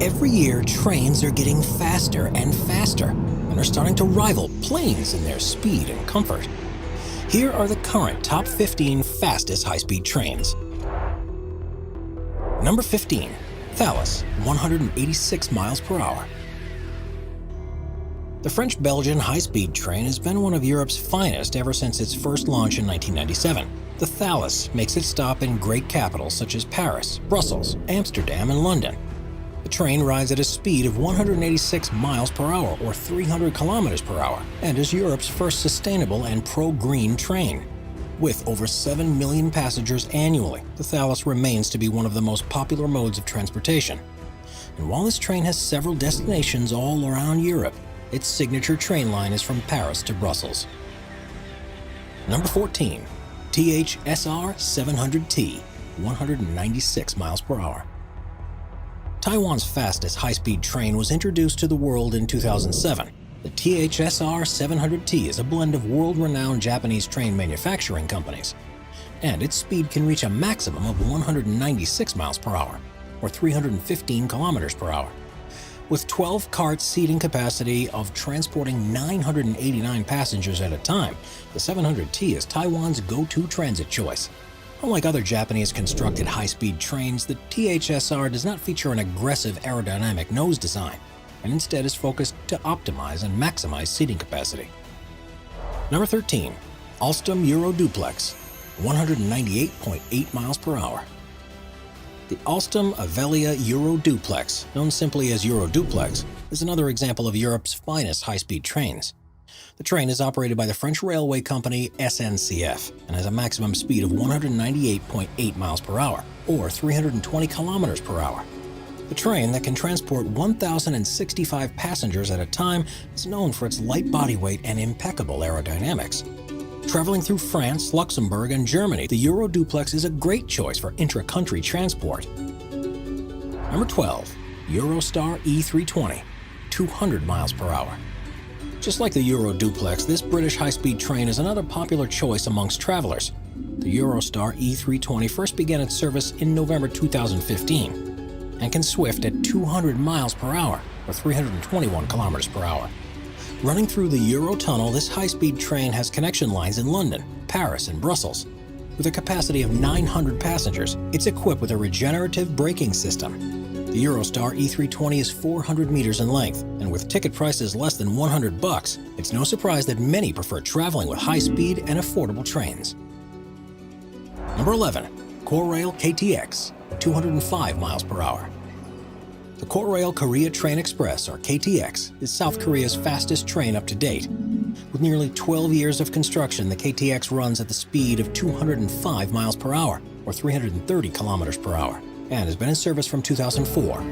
Every year, trains are getting faster and faster and are starting to rival planes in their speed and comfort. Here are the current top 15 fastest high-speed trains. Number 15. Thalys, 186 miles per hour. The French-Belgian high-speed train has been one of Europe's finest ever since its first launch in 1997. The Thalys makes its stop in great capitals such as Paris, Brussels, Amsterdam, and London. The train rides at a speed of 186 miles per hour or 300 kilometers per hour and is Europe's first sustainable and pro-green train. With over 7 million passengers annually, the Thalys remains to be one of the most popular modes of transportation. And while this train has several destinations all around Europe, its signature train line is from Paris to Brussels. Number 14. THSR 700T, 196 miles per hour. Taiwan's fastest high-speed train was introduced to the world in 2007. The THSR 700T is a blend of world-renowned Japanese train manufacturing companies, and its speed can reach a maximum of 196 miles per hour, or 315 kilometers per hour. With 12 cart seating capacity of transporting 989 passengers at a time, the 700T is Taiwan's go-to transit choice. Unlike other Japanese-constructed high-speed trains, the THSR does not feature an aggressive aerodynamic nose design, and instead is focused to optimize and maximize seating capacity. Number 13. Alstom Euro Duplex, 198.8 miles per hour. The Alstom Avelia Euro Duplex, known simply as Euro Duplex, is another example of Europe's finest high-speed trains. The train is operated by the French railway company SNCF and has a maximum speed of 198.8 miles per hour, or 320 kilometers per hour. The train that can transport 1,065 passengers at a time is known for its light body weight and impeccable aerodynamics. Traveling through France, Luxembourg, and Germany, the Euro Duplex is a great choice for intra-country transport. Number 12. Eurostar E320, 200 miles per hour. Just like the Euro Duplex, this British high-speed train is another popular choice amongst travelers. The Eurostar E320 first began its service in November 2015 and can swift at 200 miles per hour or 321 kilometers per hour. Running through the Eurotunnel, this high-speed train has connection lines in London, Paris, and Brussels. With a capacity of 900 passengers, it's equipped with a regenerative braking system. The Eurostar E320 is 400 meters in length, and with ticket prices less than $100, it's no surprise that many prefer traveling with high-speed and affordable trains. Number 11. Korail KTX, 205 miles per hour. The Korail Korea Train Express, or KTX, is South Korea's fastest train up to date. With nearly 12 years of construction, the KTX runs at the speed of 205 miles per hour, or 330 kilometers per hour, and has been in service from 2004.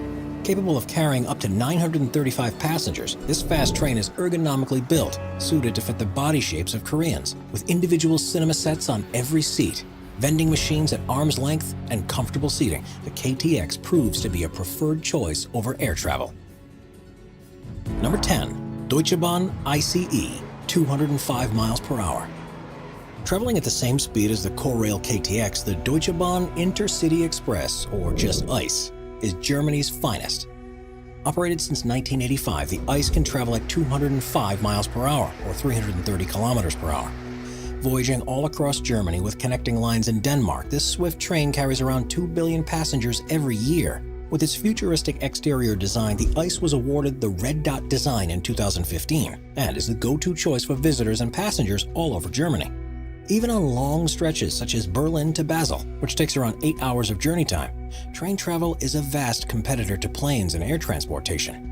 Capable of carrying up to 935 passengers, this fast train is ergonomically built, suited to fit the body shapes of Koreans, with individual cinema sets on every seat, vending machines at arm's length, and comfortable seating. The KTX proves to be a preferred choice over air travel. Number 10. Deutsche Bahn ICE, 205 miles per hour. Traveling at the same speed as the Korail KTX, the Deutsche Bahn Intercity Express, or just ICE, is Germany's finest. Operated since 1985, the ICE can travel at 205 miles per hour, or 330 kilometers per hour. Voyaging all across Germany with connecting lines in Denmark, this swift train carries around 2 billion passengers every year. With its futuristic exterior design, the ICE was awarded the Red Dot design in 2015 and is the go-to choice for visitors and passengers all over Germany. Even on long stretches such as Berlin to Basel, which takes around 8 hours of journey time, train travel is a vast competitor to planes and air transportation.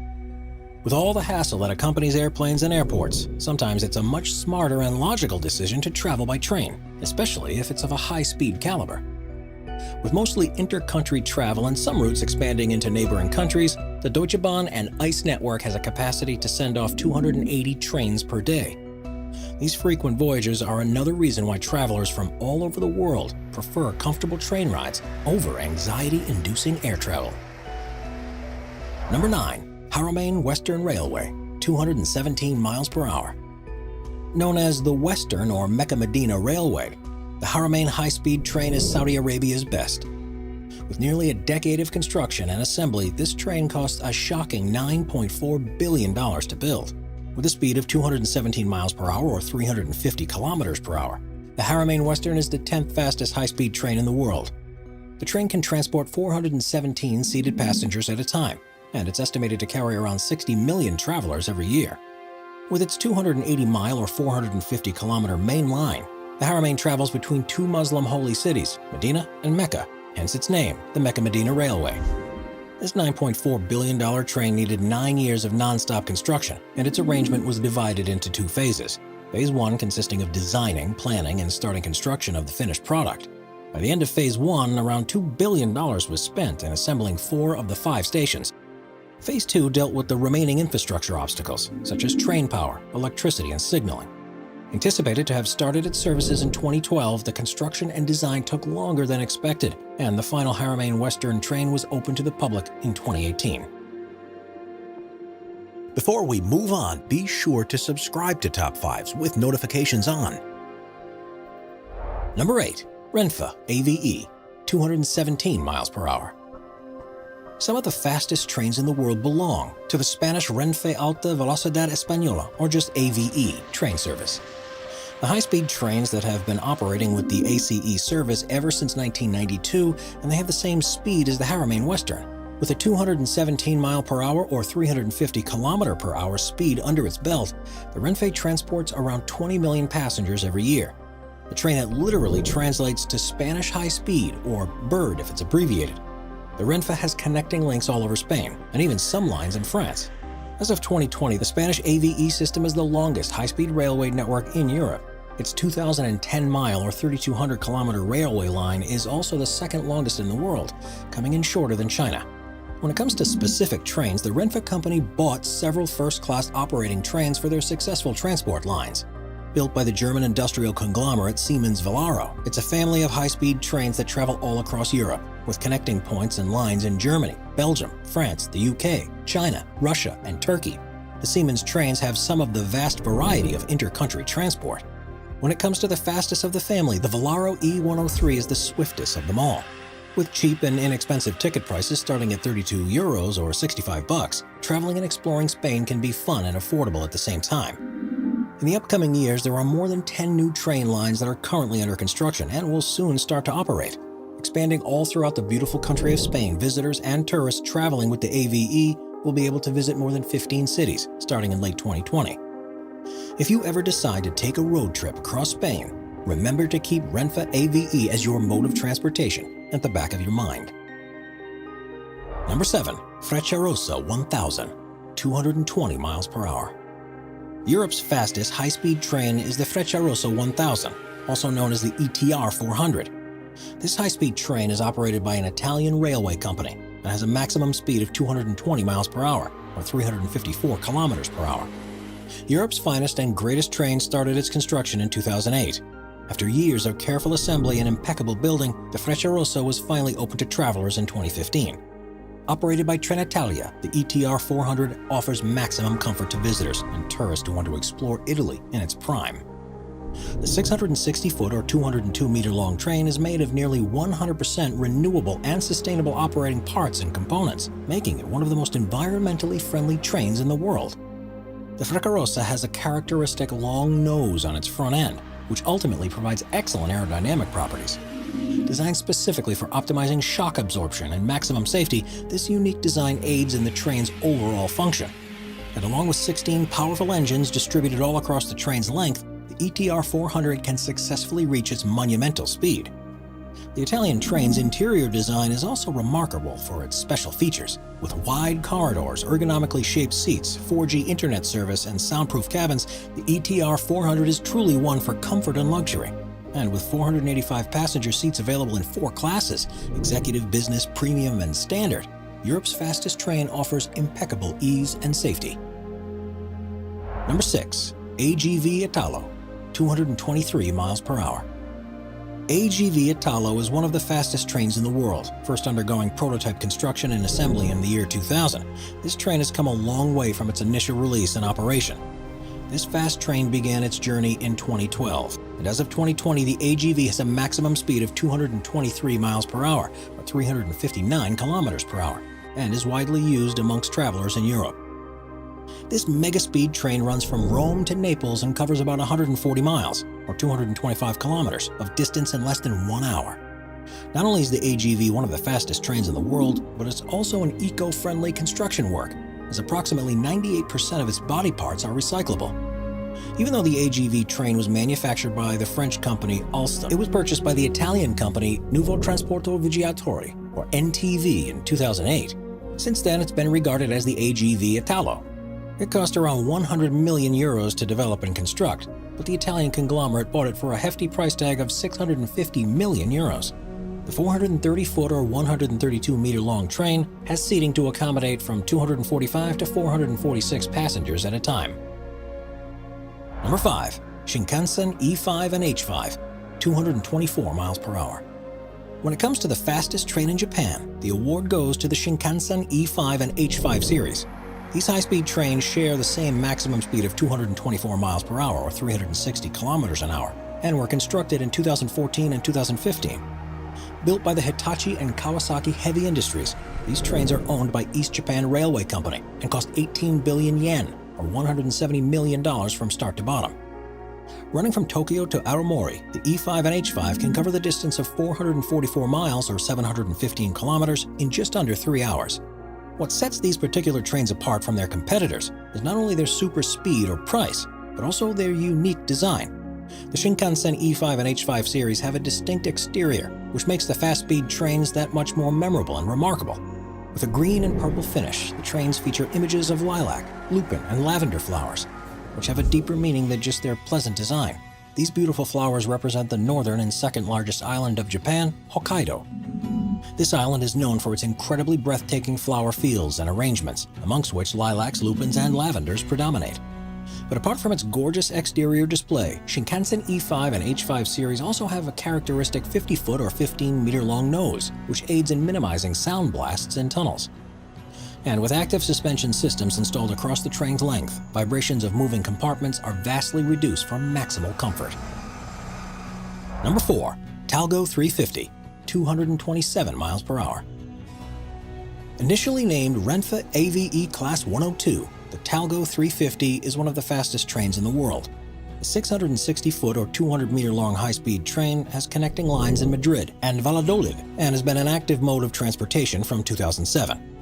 With all the hassle that accompanies airplanes and airports, sometimes it's a much smarter and logical decision to travel by train, especially if it's of a high-speed caliber. With mostly inter-country travel and some routes expanding into neighboring countries, the Deutsche Bahn and ICE network has a capacity to send off 280 trains per day. These frequent voyages are another reason why travelers from all over the world prefer comfortable train rides over anxiety-inducing air travel. Number 9. Haramain Western Railway, 217 miles per hour. Known as the Western or Mecca-Medina Railway, the Haramain high-speed train is Saudi Arabia's best. With nearly a decade of construction and assembly, this train cost a shocking $9.4 billion to build. With a speed of 217 miles per hour or 350 kilometers per hour, the Haramain Western is the 10th fastest high-speed train in the world. The train can transport 417 seated passengers at a time, and it's estimated to carry around 60 million travelers every year. With its 280-mile or 450-kilometer main line, the Haramain travels between two Muslim holy cities, Medina and Mecca, hence its name, the Mecca-Medina Railway. This $9.4 billion train needed 9 years of non-stop construction, and its arrangement was divided into two phases. Phase 1 consisting of designing, planning, and starting construction of the finished product. By the end of Phase 1, around $2 billion was spent in assembling 4 of the 5 stations. Phase 2 dealt with the remaining infrastructure obstacles, such as train power, electricity, and signaling. Anticipated to have started its services in 2012, the construction and design took longer than expected, and the final Haramain Western train was open to the public in 2018. Before we move on, be sure to subscribe to Top 5s with notifications on. Number 8. Renfe AVE, 217 miles per hour. Some of the fastest trains in the world belong to the Spanish Renfe Alta Velocidad Española, or just AVE, train service. The high-speed trains that have been operating with the ACE service ever since 1992, and they have the same speed as the Haramain Western. With a 217 mile per hour or 350 kilometer per hour speed under its belt, the Renfe transports around 20 million passengers every year. A train that literally translates to Spanish high speed, or BIRD if it's abbreviated. The Renfe has connecting links all over Spain, and even some lines in France. As of 2020, the Spanish AVE system is the longest high-speed railway network in Europe. Its 2,010-mile or 3,200-kilometer railway line is also the second longest in the world, coming in shorter than China. When it comes to specific trains, the Renfe company bought several first-class operating trains for their successful transport lines. Built by the German industrial conglomerate Siemens Velaro, it's a family of high-speed trains that travel all across Europe, with connecting points and lines in Germany, Belgium, France, the UK, China, Russia, and Turkey. The Siemens trains have some of the vast variety of inter-country transport. When it comes to the fastest of the family, the Velaro E103 is the swiftest of them all. With cheap and inexpensive ticket prices starting at €32 or $65, traveling and exploring Spain can be fun and affordable at the same time. In the upcoming years, there are more than 10 new train lines that are currently under construction and will soon start to operate. Expanding all throughout the beautiful country of Spain, visitors and tourists traveling with the AVE will be able to visit more than 15 cities, starting in late 2020. If you ever decide to take a road trip across Spain, remember to keep Renfe AVE as your mode of transportation at the back of your mind. Number 7. Frecciarossa 1000, 220 miles per hour. Europe's fastest high-speed train is the Frecciarossa 1000, also known as the ETR 400. This high-speed train is operated by an Italian railway company and has a maximum speed of 220 miles per hour, or 354 kilometers per hour. Europe's finest and greatest train started its construction in 2008. After years of careful assembly and impeccable building, the Frecciarossa was finally open to travelers in 2015. Operated by Trenitalia, the ETR 400 offers maximum comfort to visitors and tourists who want to explore Italy in its prime. The 660-foot or 202-meter-long train is made of nearly 100% renewable and sustainable operating parts and components, making it one of the most environmentally friendly trains in the world. The Frecciarossa has a characteristic long nose on its front end, which ultimately provides excellent aerodynamic properties. Designed specifically for optimizing shock absorption and maximum safety, this unique design aids in the train's overall function. And along with 16 powerful engines distributed all across the train's length, the ETR 400 can successfully reach its monumental speed. The Italian train's interior design is also remarkable for its special features. With wide corridors, ergonomically shaped seats, 4G internet service, and soundproof cabins, the ETR 400 is truly one for comfort and luxury. And with 485 passenger seats available in 4 classes, executive, business, premium, and standard, Europe's fastest train offers impeccable ease and safety. Number 6. AGV Italo, 223 miles per hour. AGV Italo is one of the fastest trains in the world, first undergoing prototype construction and assembly in the year 2000. This train has come a long way from its initial release and operation. This fast train began its journey in 2012. and as of 2020, the AGV has a maximum speed of 223 miles per hour, or 359 kilometers per hour, and is widely used amongst travelers in Europe. This mega-speed train runs from Rome to Naples and covers about 140 miles, or 225 kilometers, of distance in less than 1 hour. Not only is the AGV one of the fastest trains in the world, but it's also an eco-friendly construction work, as approximately 98% of its body parts are recyclable. Even though the AGV train was manufactured by the French company Alstom, it was purchased by the Italian company Nuovo Trasporto Viaggiatori, or NTV, in 2008. Since then, it's been regarded as the AGV Italo. It cost around 100 million euros to develop and construct, but the Italian conglomerate bought it for a hefty price tag of 650 million euros. The 430-foot or 132-meter long train has seating to accommodate from 245 to 446 passengers at a time. Number 5. Shinkansen E5 and H5, 224 miles per hour. When it comes to the fastest train in Japan, the award goes to the Shinkansen E5 and H5 series. These high-speed trains share the same maximum speed of 224 miles per hour or 360 kilometers an hour, and were constructed in 2014 and 2015. Built by the Hitachi and Kawasaki Heavy Industries, these trains are owned by East Japan Railway Company and cost 18 billion yen, or $170 million from start to bottom. Running from Tokyo to Aomori, the E5 and H5 can cover the distance of 444 miles or 715 kilometers in just under 3 hours. What sets these particular trains apart from their competitors is not only their super speed or price, but also their unique design. The Shinkansen E5 and H5 series have a distinct exterior, which makes the fast-speed trains that much more memorable and remarkable. With a green and purple finish, the trains feature images of lilac, lupin, and lavender flowers, which have a deeper meaning than just their pleasant design. These beautiful flowers represent the northern and second largest island of Japan, Hokkaido. This island is known for its incredibly breathtaking flower fields and arrangements, amongst which lilacs, lupins, and lavenders predominate. But apart from its gorgeous exterior display, Shinkansen E5 and H5 series also have a characteristic 50-foot or 15-meter long nose, which aids in minimizing sound blasts in tunnels. And with active suspension systems installed across the train's length, vibrations of moving compartments are vastly reduced for maximal comfort. Number 4. Talgo 350, 227 miles per hour. Initially named Renfe AVE Class 102, the Talgo 350 is one of the fastest trains in the world. The 660-foot or 200-meter long high-speed train has connecting lines in Madrid and Valladolid and has been an active mode of transportation from 2007.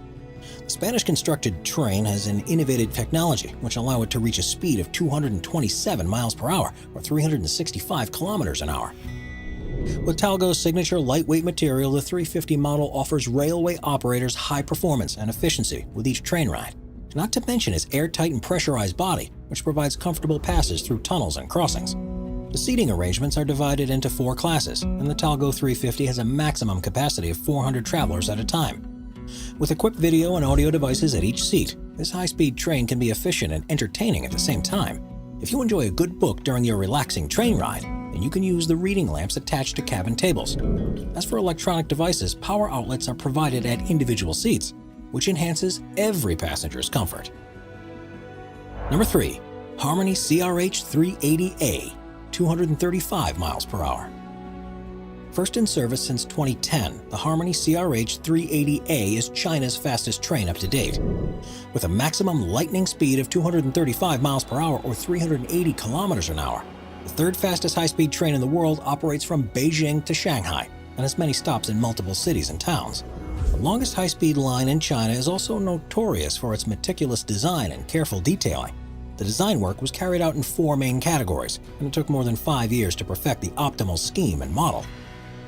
The Spanish-constructed train has an innovative technology which allow it to reach a speed of 227 miles per hour or 365 kilometers an hour. With Talgo's signature lightweight material, the 350 model offers railway operators high performance and efficiency with each train ride. Not to mention its airtight and pressurized body, which provides comfortable passes through tunnels and crossings. The seating arrangements are divided into 4 classes, and the Talgo 350 has a maximum capacity of 400 travelers at a time. With equipped video and audio devices at each seat, this high-speed train can be efficient and entertaining at the same time. If you enjoy a good book during your relaxing train ride, then you can use the reading lamps attached to cabin tables. As for electronic devices, power outlets are provided at individual seats, which enhances every passenger's comfort. Number 3. Harmony CRH 380A, 235 miles per hour. First in service since 2010, the Harmony CRH 380A is China's fastest train up to date. With a maximum lightning speed of 235 miles per hour or 380 kilometers an hour, the third fastest high-speed train in the world operates from Beijing to Shanghai and has many stops in multiple cities and towns. The longest high-speed line in China is also notorious for its meticulous design and careful detailing. The design work was carried out in 4 main categories, and it took more than 5 years to perfect the optimal scheme and model.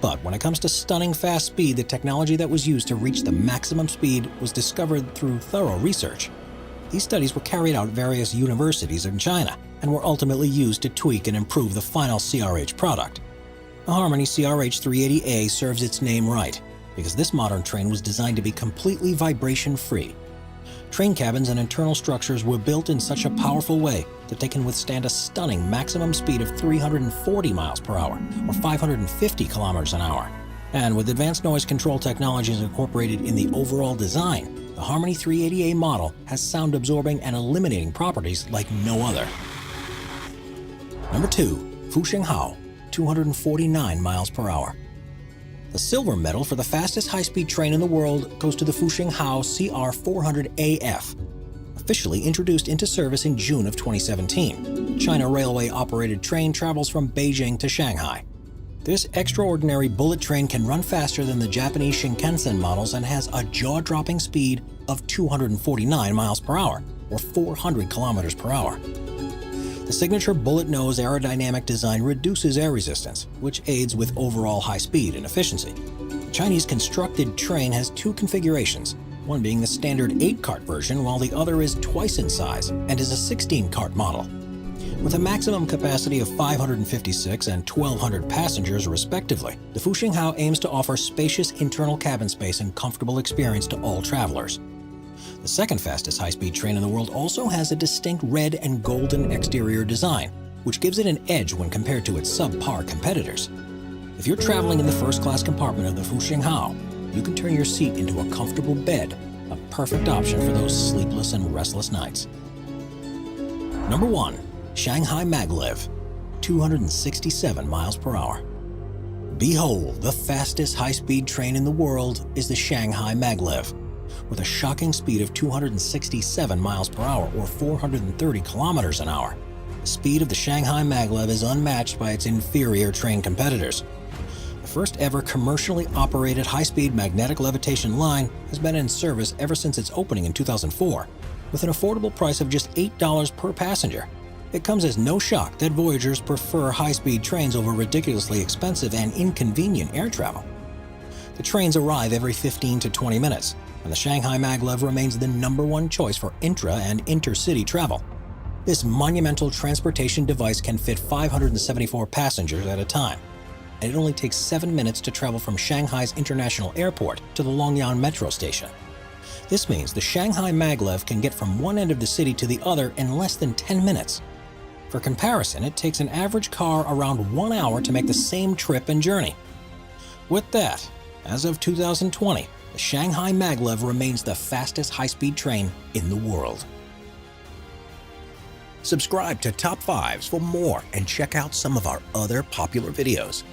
But when it comes to stunning fast speed, the technology that was used to reach the maximum speed was discovered through thorough research. These studies were carried out at various universities in China and were ultimately used to tweak and improve the final CRH product. The Harmony CRH 380A serves its name right, because this modern train was designed to be completely vibration-free. Train cabins and internal structures were built in such a powerful way that they can withstand a stunning maximum speed of 340 miles per hour or 550 kilometers an hour. And with advanced noise control technologies incorporated in the overall design, the Harmony 380A model has sound-absorbing and eliminating properties like no other. Number 2. Fuxinghao, 249 miles per hour. The silver medal for the fastest high-speed train in the world goes to the Fuxinghao CR400AF, officially introduced into service in June of 2017. China Railway-operated train travels from Beijing to Shanghai. This extraordinary bullet train can run faster than the Japanese Shinkansen models and has a jaw-dropping speed of 249 miles per hour, or 400 kilometers per hour. The signature bullet nose aerodynamic design reduces air resistance, which aids with overall high speed and efficiency. The Chinese constructed train has two configurations, one being the standard 8-cart version, while the other is twice in size and is a 16-cart model. With a maximum capacity of 556 and 1,200 passengers respectively, the Fuxinghao aims to offer spacious internal cabin space and comfortable experience to all travelers. The second fastest high-speed train in the world also has a distinct red and golden exterior design, which gives it an edge when compared to its subpar competitors. If you're traveling in the first-class compartment of the Fuxinghao, you can turn your seat into a comfortable bed, a perfect option for those sleepless and restless nights. Number 1. Shanghai Maglev, 267 miles per hour. Behold, the fastest high-speed train in the world is the Shanghai Maglev, with a shocking speed of 267 miles per hour or 430 kilometers an hour. The speed of the Shanghai Maglev is unmatched by its inferior train competitors. The first ever commercially operated high-speed magnetic levitation line has been in service ever since its opening in 2004, with an affordable price of just $8 per passenger. It comes as no shock that voyagers prefer high-speed trains over ridiculously expensive and inconvenient air travel. The trains arrive every 15 to 20 minutes, and the Shanghai Maglev remains the #1 choice for intra- and intercity travel. This monumental transportation device can fit 574 passengers at a time, and it only takes 7 minutes to travel from Shanghai's International Airport to the Longyan Metro Station. This means the Shanghai Maglev can get from one end of the city to the other in less than 10 minutes. For comparison, it takes an average car around 1 hour to make the same trip and journey. With that, as of 2020, the Shanghai Maglev remains the fastest high-speed train in the world. Subscribe to Top 5s for more and check out some of our other popular videos.